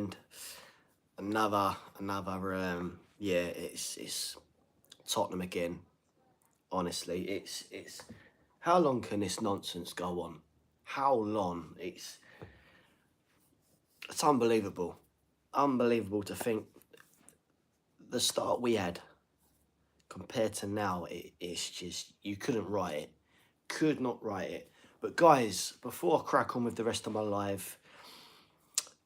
and another yeah, it's Tottenham again. Honestly, it's how long can this nonsense go on? How long? It's unbelievable. Unbelievable to think the start we had compared to now, it's just, you couldn't write it. Could not write it. But guys, before I crack on with the rest of my live,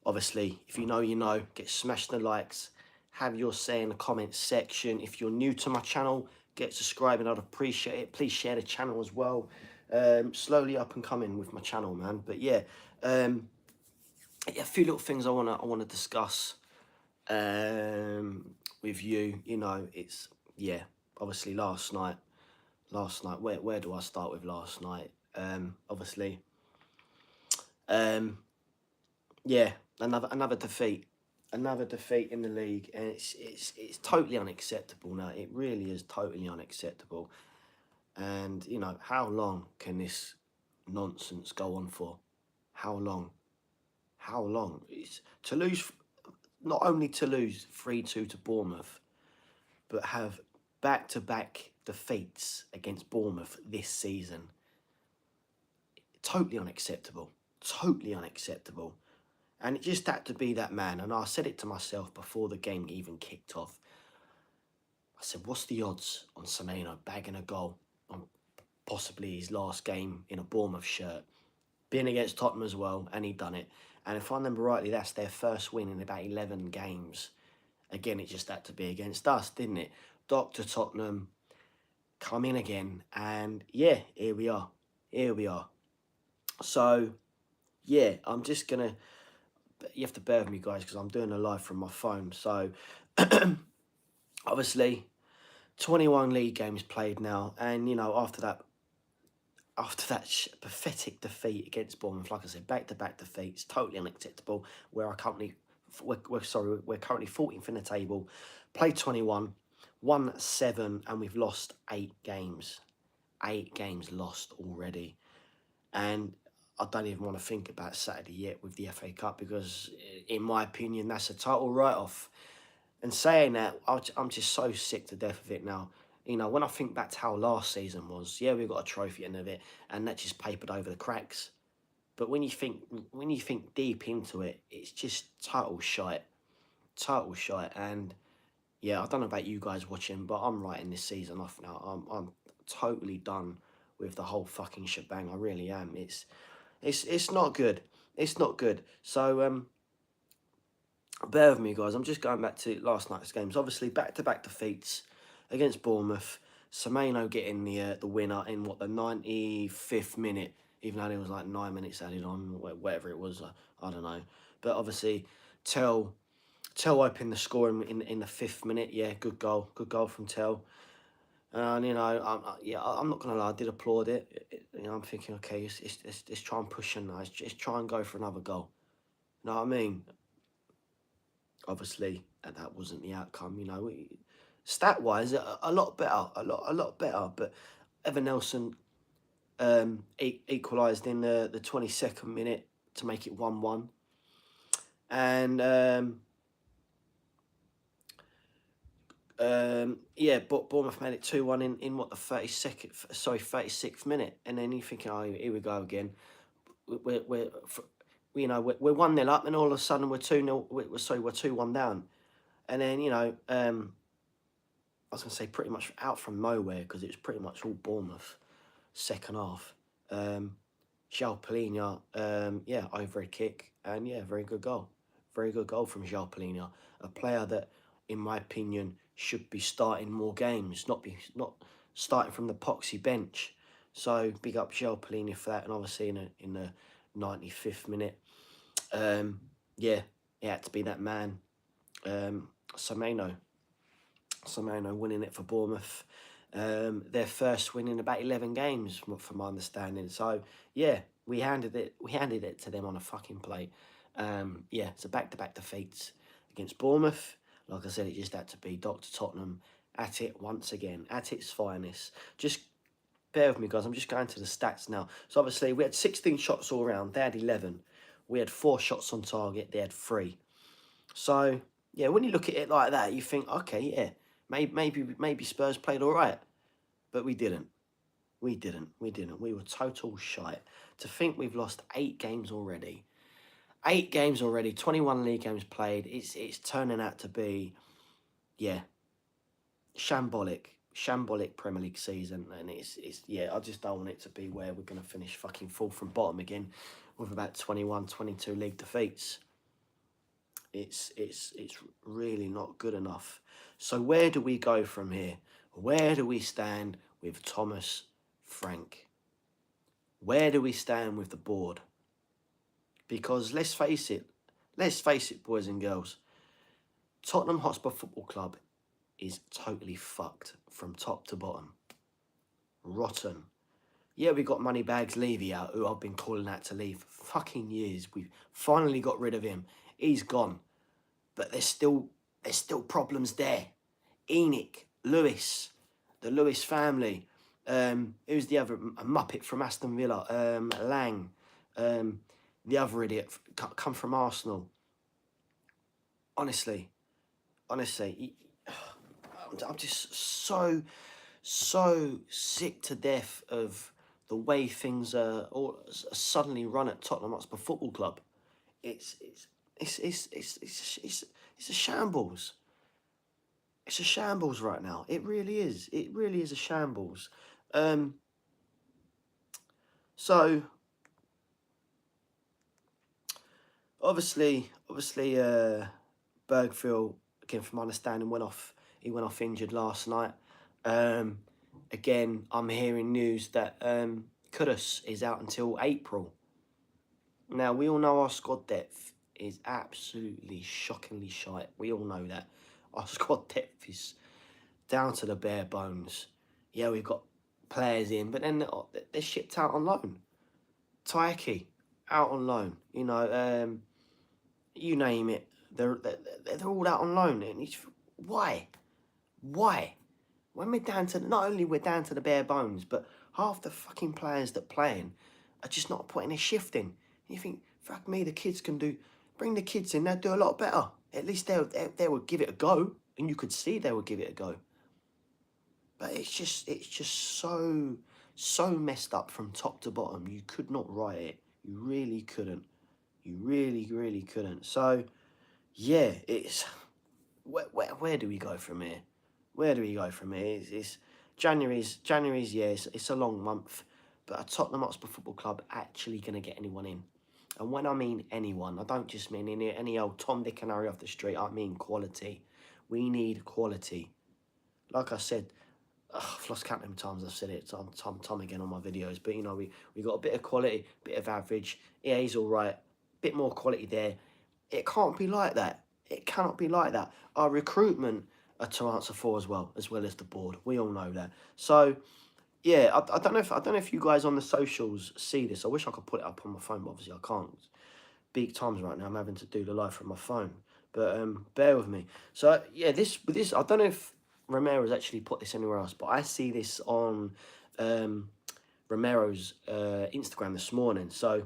obviously, if you know, you know, get smashed the likes, have your say in the comments section. If you're new to my channel, get subscribing, I'd appreciate it. Please share the channel as well. Slowly up and coming with my channel, man. But yeah, yeah, a few little things I wanna discuss with you. You know, it's, yeah, obviously last night, where do I start with last night? Obviously, yeah, another defeat, in the league, and it's totally unacceptable now. It really is totally unacceptable. And you know, how long can this nonsense go on for? How long? How long? It's to lose, not only to lose 3-2 to Bournemouth, but have back-to-back defeats against Bournemouth this season. Totally unacceptable. Totally unacceptable. And it just had to be that man. And I said it to myself before the game even kicked off. I said, what's the odds on Semenyo bagging a goal on possibly his last game in a Bournemouth shirt? Being against Tottenham as well, and he done it. And if I remember rightly, that's their first win in about 11 games. Again, it just had to be against us, didn't it? Dr. Tottenham, come in again. And yeah, here we are. Here we are. So, yeah, I'm just going to... You have to bear with me, guys, because I'm doing a live from my phone. So, obviously, 21 league games played now. And, you know, after that pathetic defeat against Bournemouth, like I said, back-to-back defeats, totally unacceptable. We're currently 14th in the table, played 21, won 7, and we've lost 8 games. 8 games lost already. And I don't even want to think about Saturday yet with the FA Cup, because, in my opinion, that's a total write-off. And saying that, I'm just so sick to death of it now. You know, when I think back to how last season was, yeah, we got a trophy at the end of it, and that just papered over the cracks. But when you think deep into it, it's just total shite. Total shite. And yeah, I don't know about you guys watching, but I'm writing this season off now. I'm totally done with the whole fucking shebang. I really am. It's not good. It's not good. So bear with me, guys. I'm just going back to last night's games. Obviously, back-to-back defeats against Bournemouth. Semenyo getting the winner in, what, the 95th minute, even though there was like 9 minutes added on, whatever it was, I don't know. But obviously, Tell opened the score in the 5th minute. Yeah, good goal from Tell. And, you know, I'm not going to lie, I did applaud it. You know, I'm thinking, okay, let's try and push on now. Let's try and go for another goal. You know what I mean? Obviously, that wasn't the outcome. You know, stat-wise, a lot better, a lot better. But Evan Nelson equalised in the 22nd minute to make it 1-1, and yeah, but Bournemouth made it 2-1 in what, the 36th minute, and then you're thinking, oh, here we go again. We're 1-0 up, and all of a sudden we're 2-0. We're 2-1 down, and then, you know, I was gonna say pretty much out from nowhere, because it was pretty much all Bournemouth second half. João Palhinha, yeah, overhead kick, and yeah, very good goal from João Palhinha, a player that, in my opinion, should be starting more games, not starting from the poxy bench. So big up João Palhinha for that. And obviously in the 95th minute, yeah, it had to be that man, Semenyo winning it for Bournemouth. Their first win in about 11 games, from my understanding. So yeah, we handed it to them on a fucking plate. Yeah, so back-to-back defeats against Bournemouth. Like I said, it just had to be Dr. Tottenham at it once again, at its finest. Just bear with me, guys. I'm just going to the stats now. So obviously we had 16 shots all round. They had 11. We had 4 shots on target. They had 3. So yeah, when you look at it like that, you think, okay, yeah, maybe Spurs played all right, but we didn't. We didn't. We didn't. We were total shite. To think we've lost 8 games already. 8 games already. 21 league games played. It's turning out to be, yeah, shambolic Premier League season, and it's yeah. I just don't want it to be where we're gonna finish fucking fourth from bottom again, with about 21, 22 league defeats. It's really not good enough. So where do we go from here? Where do we stand with Thomas Frank? Where do we stand with the board? Because let's face it, boys and girls, Tottenham Hotspur Football Club is totally fucked from top to bottom. Rotten. Yeah, we got Moneybags Levy out, who I've been calling out to leave for fucking years. We've finally got rid of him. He's gone. But there's still problems there. Enoch, Lewis, the Lewis family. Who's the other? A Muppet from Aston Villa. Lang. The other idiot come from Arsenal. Honestly, I'm just so sick to death of the way things are all suddenly run at Tottenham Hotspur Football Club. It's a shambles. It's a shambles right now. It really is. It really is a shambles. So obviously, Bergfield, again from my understanding, went off injured last night. Again, I'm hearing news that Kudus is out until April. Now, we all know our squad depth is absolutely shockingly shite. We all know that. Our squad depth is down to the bare bones. Yeah, we've got players in, but then they're shipped out on loan. Taiki, out on loan. You know, you name it. They're all out on loan. And it's, why? Why? When we're down to, not only we're down to the bare bones, but half the fucking players that playing are just not putting a shift in. You think, fuck me, the kids can do, bring the kids in, they'll do a lot better. At least they would give it a go, and you could see they would give it a go. But it's just so messed up from top to bottom. You could not write it. You really couldn't. You really couldn't. So, yeah, it's where do we go from here? Where do we go from here? It's January's yeah, it's a long month, but are Tottenham Hotspur Football Club actually going to get anyone in? And when I mean anyone, I don't just mean any old Tom, Dick and Harry off the street. I mean quality. We need quality. Like I said, I've lost count how many times I've said it. Tom again on my videos. But, you know, we got a bit of quality, bit of average. Yeah, he's all right. Bit more quality there. It can't be like that. It cannot be like that. Our recruitment are to answer for as well as the board. We all know that. So, yeah, I don't know if you guys on the socials see this. I wish I could put it up on my phone, but obviously I can't. Big times right now. I'm having to do the live from my phone. But bear with me. So, yeah, this I don't know if Romero's actually put this anywhere else, but I see this on Romero's Instagram this morning. So,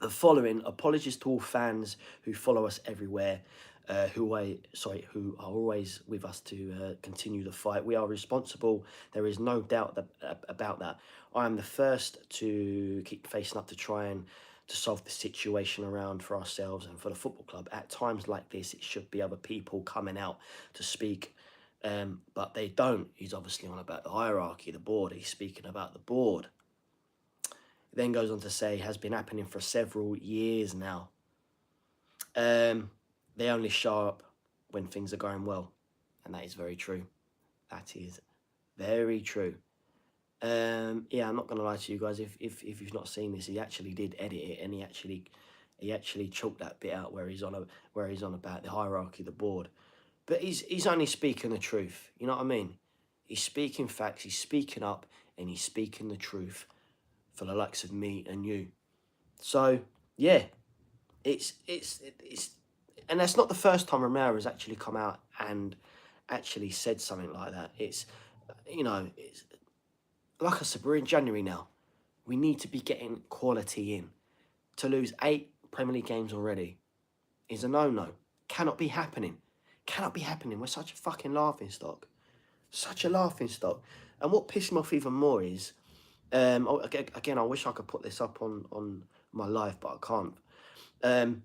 the following: apologies to all fans who follow us everywhere, who are always with us to continue the fight. We are responsible. There is no doubt about that. I am the first to keep facing up to try and to solve the situation around for ourselves and for the football club. At times like this, it should be other people coming out to speak, but they don't. He's obviously on about the hierarchy, the board. He's speaking about the board. Then goes on to say, has been happening for several years now. They only show up when things are going well. And that is very true. That is very true. Yeah, I'm not going to lie to you guys. If you've not seen this, he actually did edit it, and he actually chalked that bit out where he's on about the hierarchy, the board. But he's only speaking the truth. You know what I mean? He's speaking facts. He's speaking up, and he's speaking the truth for the likes of me and you. So yeah, it's and that's not the first time Romero has actually come out and actually said something like that. It's, you know, it's like I said, we're in January now. We need to be getting quality in. To lose 8 Premier League games already is a no-no. cannot be happening. Cannot be happening. We're such a fucking laughing stock. Such a laughing stock. And what pissed me off even more is, again, I wish I could put this up on my live, but I can't. I've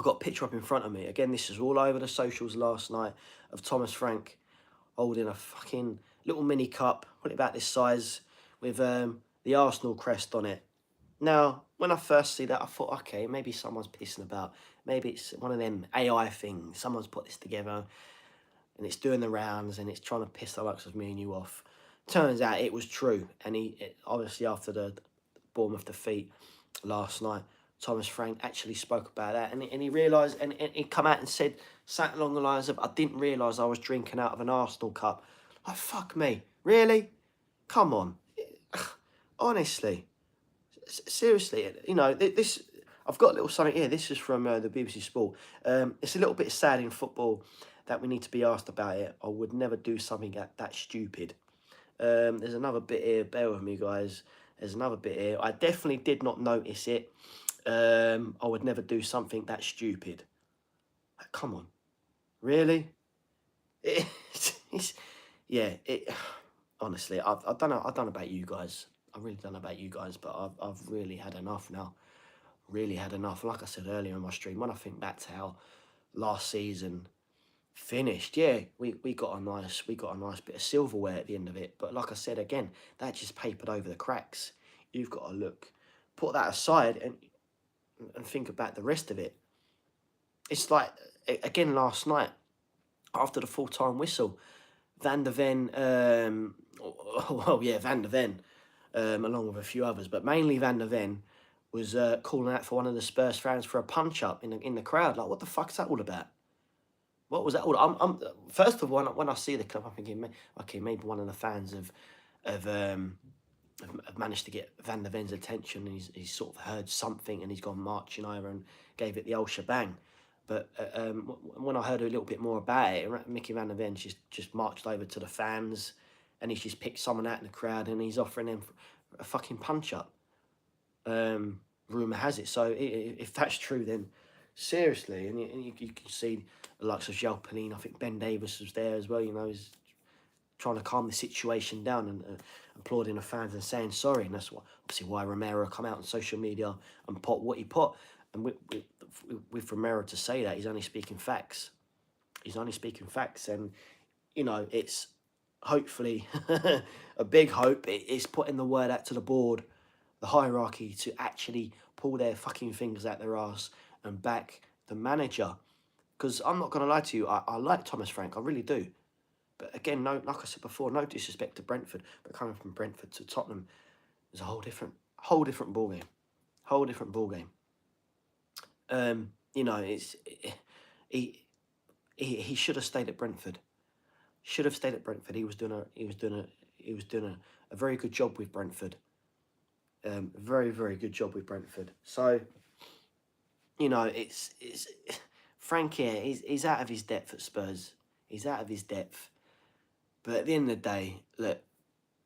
got a picture up in front of me. Again, this is all over the socials last night of Thomas Frank holding a fucking little mini cup, probably about this size, with the Arsenal crest on it. Now, when I first see that, I thought, okay, maybe someone's pissing about. Maybe it's one of them AI things. Someone's put this together and it's doing the rounds and it's trying to piss the likes of me and you off. Turns out it was true. And obviously after the Bournemouth defeat last night, Thomas Frank actually spoke about that, and he realised, and he come out and said something along the lines of, I didn't realise I was drinking out of an Arsenal cup. Like, fuck me. Really? Come on. Honestly. Seriously, you know, this, I've got a little something here. This is from the BBC Sport. It's a little bit sad in football that we need to be asked about it. I would never do something that stupid. There's another bit here. Bear with me, guys. There's another bit here. I definitely did not notice it. I would never do something that stupid. Come on. Really? Honestly, I don't know about you guys. I really don't know about you guys, but I've really had enough now. Really had enough. Like I said earlier in my stream, when I think back to how last season finished, yeah, we got a nice bit of silverware at the end of it. But like I said again, that just papered over the cracks. You've got to put that aside and think about the rest of it. It's like, again, last night, after the full-time whistle, Van der Ven, Van der Ven, along with a few others, but mainly Van der Ven, was calling out for one of the Spurs fans for a punch-up in the crowd. Like, what the fuck is that all about? What was that all? First of all, when I see the clip, I'm thinking, okay, maybe one of the fans have managed to get Van der Ven's attention. He's sort of heard something and he's gone marching over and gave it the old shebang. But when I heard a little bit more about it, Mickey Van der Ven just marched over to the fans and he's just picked someone out in the crowd and he's offering them a fucking punch-up. Rumour has it. So if that's true, then seriously, and you can see the likes of João Pelin, I think Ben Davis was there as well, you know, he's trying to calm the situation down and applauding the fans and saying sorry. And that's obviously why Romero come out on social media and put what he put. And with Romero to say that, he's only speaking facts. He's only speaking facts. And, you know, it's hopefully a big hope. It's putting the word out to the board, the hierarchy, to actually pull their fucking fingers out their arse and back the manager. Because I'm not going to lie to you, I like Thomas Frank, I really do. But again, like I said before, no disrespect to Brentford, but coming from Brentford to Tottenham is a whole different ballgame. Whole different ballgame. You know, he should have stayed at Brentford. Should have stayed at Brentford. He was doing a very good job with Brentford. Very, very good job with Brentford. So, you know, it's Frank here. He's out of his depth at Spurs. He's out of his depth. But at the end of the day, look,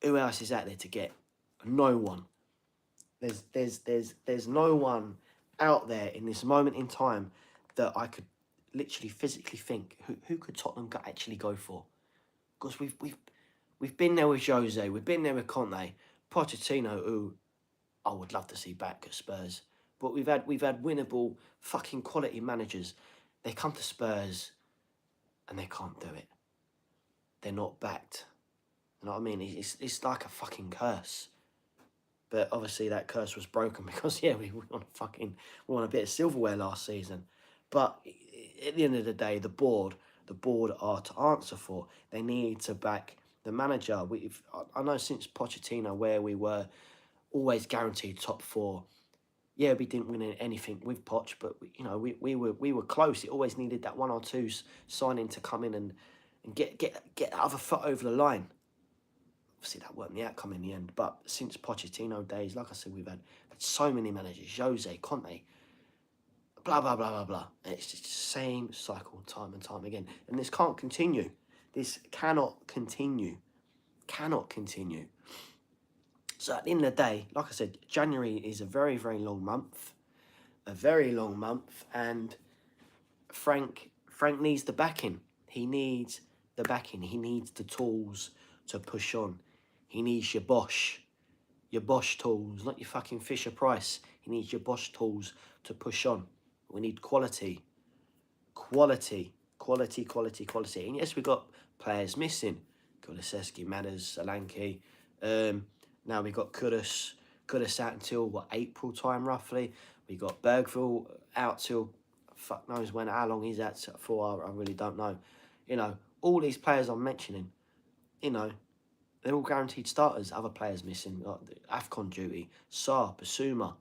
who else is out there to get? No one. There's no one out there in this moment in time that I could literally physically think who could Tottenham actually go for? Because we've been there with Jose, we've been there with Conte, Pochettino, who I would love to see back at Spurs. But we've had winnable fucking quality managers. They come to Spurs and they can't do it. They're not backed. You know what I mean? It's like a fucking curse. But obviously that curse was broken because, yeah, we won a bit of silverware last season. But at the end of the day, the board are to answer for. They need to back the manager. I know since Pochettino, where we were always guaranteed top four. Yeah, we didn't win anything with Poch, but we were close. It always needed that one or two signing to come in and get the other foot over the line. Obviously, that weren't the outcome in the end. But since Pochettino days, like I said, we've had so many managers: Jose, Conte, blah blah blah blah blah. And it's just the same cycle, time and time again. And this can't continue. This cannot continue. Cannot continue. So at the end of the day, like I said, January is a very, very long month. A very long month. And Frank needs the backing. He needs the backing. He needs the tools to push on. He needs your Bosch tools, not your fucking Fisher Price. He needs your Bosch tools to push on. We need quality. Quality. And yes, we got players missing. Kulusevski, Matters, Solanke. Now we got Kudus out until, what, April time, roughly. We got Bergville out till, fuck knows when, how long he's out for, I really don't know. You know, all these players I'm mentioning, you know, they're all guaranteed starters. Other players missing, like AFCON duty, Saar, Basuma.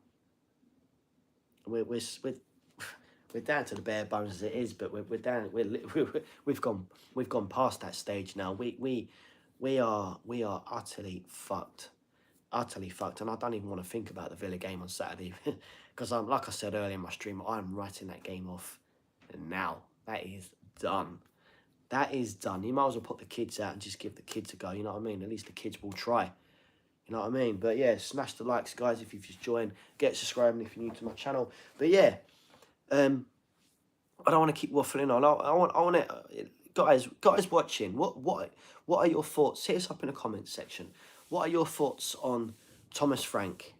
We're down to the bare bones as it is, but we're down. We've gone past that stage now. We are utterly fucked, and I don't even want to think about the Villa game on Saturday because I'm, like I said earlier in my stream, I'm writing that game off now. That is done. That is done. You might as well put the kids out and just give the kids a go. You know what I mean? At least the kids will try. You know what I mean? But yeah, smash the likes, guys, if you've just joined. Get subscribing if you're new to my channel. But yeah, I don't want to keep waffling on. I want it, guys watching. What are your thoughts? Hit us up in the comments section. What are your thoughts on Thomas Frank?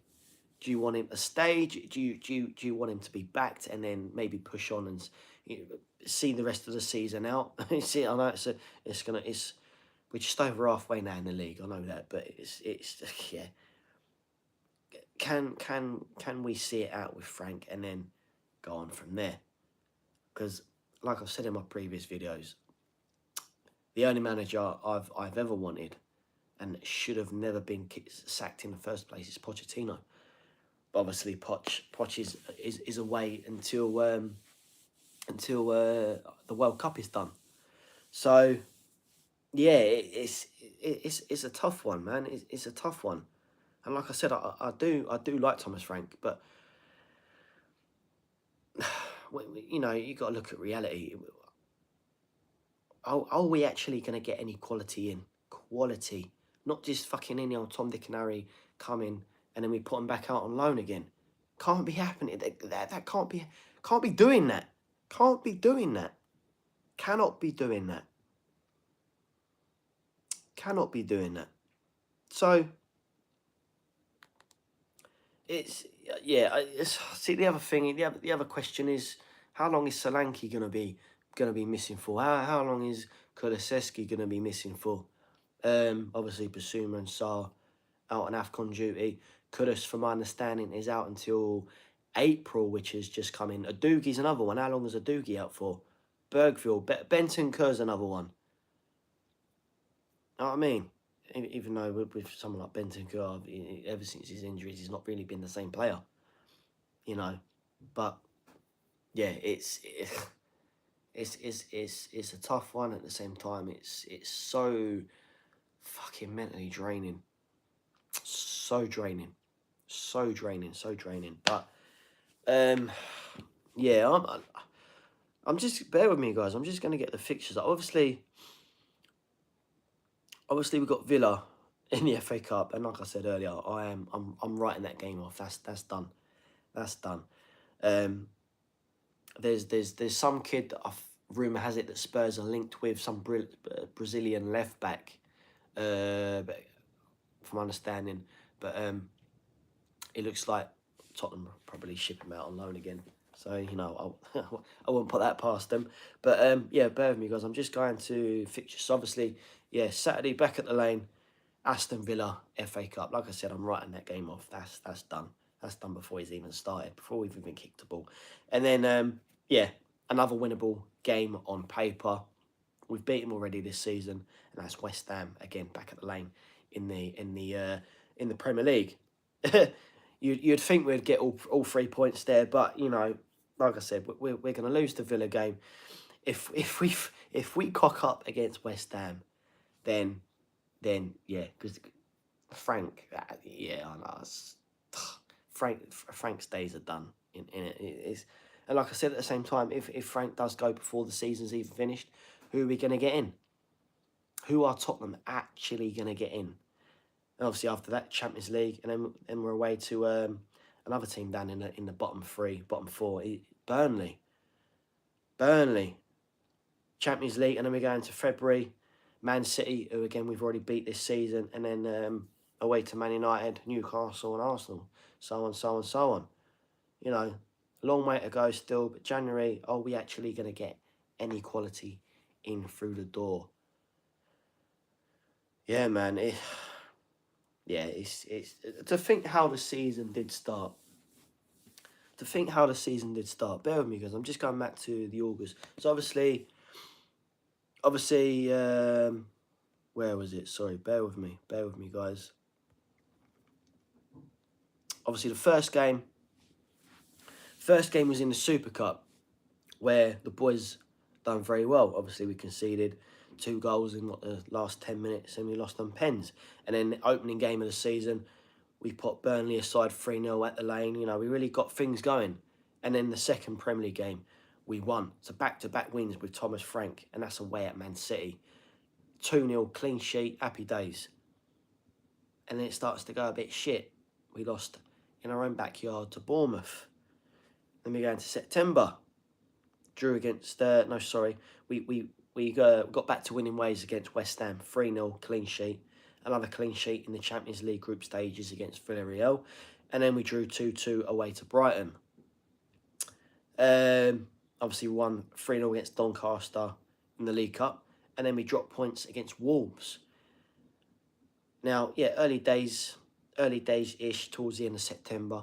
Do you want him to stay? Do you want him to be backed and then maybe push on and see the rest of the season out? See, I know we're just over halfway now in the league. I know that, but it's yeah. Can we see it out with Frank and then go on from there? Because, like I've said in my previous videos, the only manager I've ever wanted and should have never been sacked in the first place is Pochettino. But obviously, Poch is away until the World Cup is done. So yeah, it's a tough one, man. It's a tough one, and like I said, I do like Thomas Frank, but you know, you got to look at reality. Are we actually going to get any quality in? Quality, not just fucking any old Tom, Dick and Harry come in and then we put them back out on loan again. Can't be happening. That can't be doing that. Can't be doing that. Cannot be doing that. Cannot be doing that. So it's see, the other thing, the other question is, how long is Solanke gonna be missing for? How long is Kulusevski gonna be missing for? Obviously Basuma and Saar out on AFCON duty. Kudus, from my understanding, is out until April, which has just come in. Adougi's another one. How long is Adougui out for? Bergville, Benton Kerr's another one. Know what I mean? Even though with someone like Benton Kerr, ever since his injuries, he's not really been the same player. You know, but yeah, it's a tough one. At the same time, it's so fucking mentally draining. So draining. But yeah, I'm just, bear with me, guys. I'm just gonna get the fixtures. Obviously we've got Villa in the FA Cup, and like I said earlier, I'm writing that game off. That's done. That's done. There's some kid that rumour has it that Spurs are linked with, some Brazilian left back, from understanding. But it looks like Tottenham will probably ship him out on loan again. So, you know, I won't put that past them. But yeah, bear with me, guys. I'm just going to fixtures. So obviously, yeah, Saturday back at the Lane, Aston Villa FA Cup. Like I said, I'm writing that game off. That's done. That's done before he's even started, before we've even kicked the ball. And then yeah, another winnable game on paper. We've beat him already this season, and that's West Ham again back at the Lane in the Premier League. You'd think we'd get all 3 points there, but you know, like I said, we're going to lose the Villa game. If we cock up against West Ham, then yeah, because Frank, yeah, I know, Frank's days are done in it. It's, and like I said, at the same time, if Frank does go before the season's even finished, who are we going to get in? Who are Tottenham actually going to get in? And obviously after that, Champions League, and then we're away to another team down in the bottom four, Burnley. Burnley, Champions League, and then we go into February. Man City, who again we've already beat this season, and then away to Man United, Newcastle, and Arsenal, so on, so on, so on. You know, long way to go still, but January, are we actually going to get any quality in through the door? Yeah, man. It's to think how the season did start. To think how the season did start. Bear with me, guys. I'm just going back to the August. So obviously, where was it? Sorry, bear with me, guys. Obviously, the first game was in the Super Cup, where the boys done very well. Obviously, we conceded 2 goals in the last 10 minutes, and we lost on pens. And then the opening game of the season, we put Burnley aside 3-0 at the Lane. You know, we really got things going. And then the second Premier League game, we won. So back-to-back wins with Thomas Frank, and that's away at Man City. 2-0, clean sheet, happy days. And then it starts to go a bit shit. We lost in our own backyard to Bournemouth. Then we go into September. Drew against, we got back to winning ways against West Ham. 3-0, clean sheet. Another clean sheet in the Champions League group stages against Villarreal. And then we drew 2-2 away to Brighton. Obviously we won 3-0 against Doncaster in the League Cup. And then we dropped points against Wolves. Now, yeah, early days-ish towards the end of September.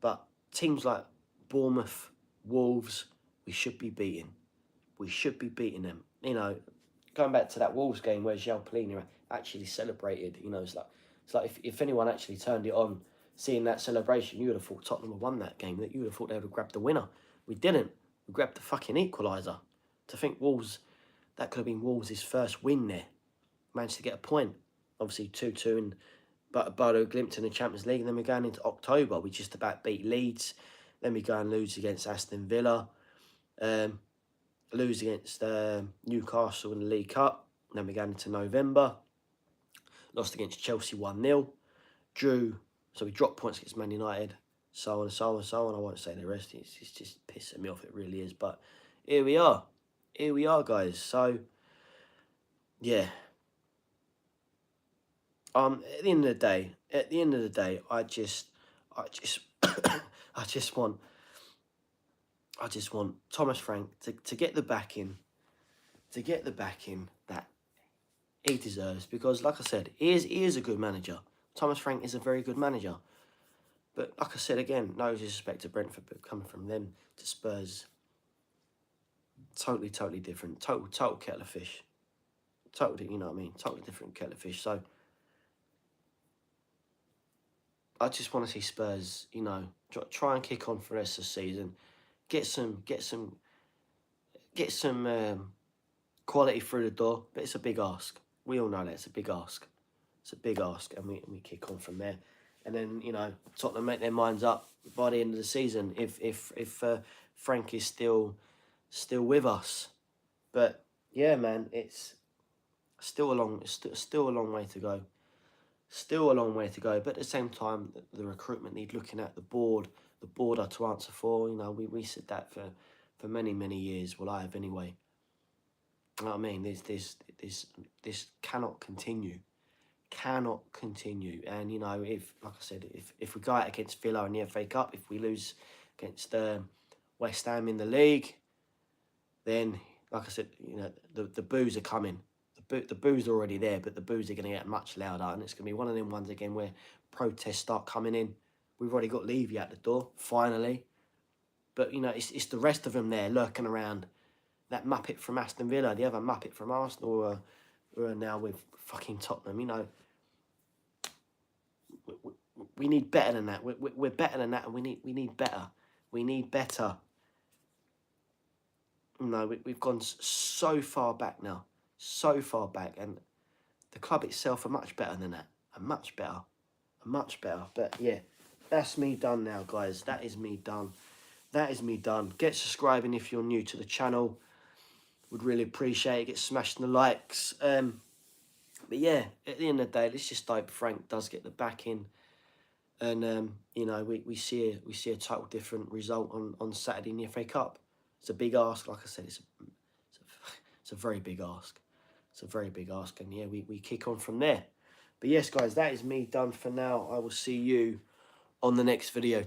But teams like Bournemouth, Wolves, we should be beating. We should be beating them. You know, going back to that Wolves game where João Palhinha actually celebrated, you know, it's like if anyone actually turned it on, seeing that celebration, you would have thought Tottenham had won that game. That you would have thought they would have grabbed the winner. We didn't. We grabbed the fucking equaliser. To think Wolves, that could have been Wolves' first win there. Managed to get a point. Obviously 2-2 and but a glimpse in the Champions League. And then we're going into October. We just about beat Leeds. Then we go and lose against Aston Villa. Lose against Newcastle in the League Cup. Then we go into November. Lost against Chelsea 1-0. Drew. So we dropped points against Man United. So on and so on and so on. I won't say the rest. It's just pissing me off. It really is. But here we are. Here we are, guys. So, yeah. At the end of the day, I just want Thomas Frank to get the backing, that he deserves, because like I said, he is a good manager. Thomas Frank is a very good manager. But like I said again, no disrespect to Brentford, but coming from them to Spurs, totally different. Total kettle of fish. Totally, you know what I mean? Totally different kettle of fish. So I just want to see Spurs, you know, try and kick on for the rest of the season. Get some quality through the door, but it's a big ask. We all know that it's a big ask. It's a big ask, and we kick on from there. And then, you know, Tottenham make their minds up by the end of the season if Frank is still with us. But yeah, man, it's still a long way to go. Still a long way to go. But at the same time, the recruitment need looking at. The board are to answer for. You know, we said that for many years. Well, I have anyway. You know what I mean? This cannot continue. Cannot continue. And you know, if like I said, if we go out against Villa in the FA Cup, if we lose against West Ham in the league, then like I said, you know, the boos are coming. The boos are already there, but the boos are going to get much louder, and it's going to be one of them ones again where protests start coming in. We've already got Levy at the door, finally. But, you know, it's the rest of them there lurking around. That Muppet from Aston Villa, the other Muppet from Arsenal, who are now with fucking Tottenham, you know. We need better than that. We're better than that, and we need better. We need better. You know, we've gone so far back now. So far back, and the club itself are much better than that. Much better. But yeah, that's me done now, guys. That is me done. Get subscribing if you're new to the channel. Would really appreciate it. Get smashing the likes. But yeah, at the end of the day, let's just hope Frank does get the backing, and you know, we see a total different result on Saturday in the FA Cup. It's a big ask. Like I said, it's a very big ask. It's a very big ask. And yeah, we kick on from there. But yes, guys, that is me done for now. I will see you on the next video.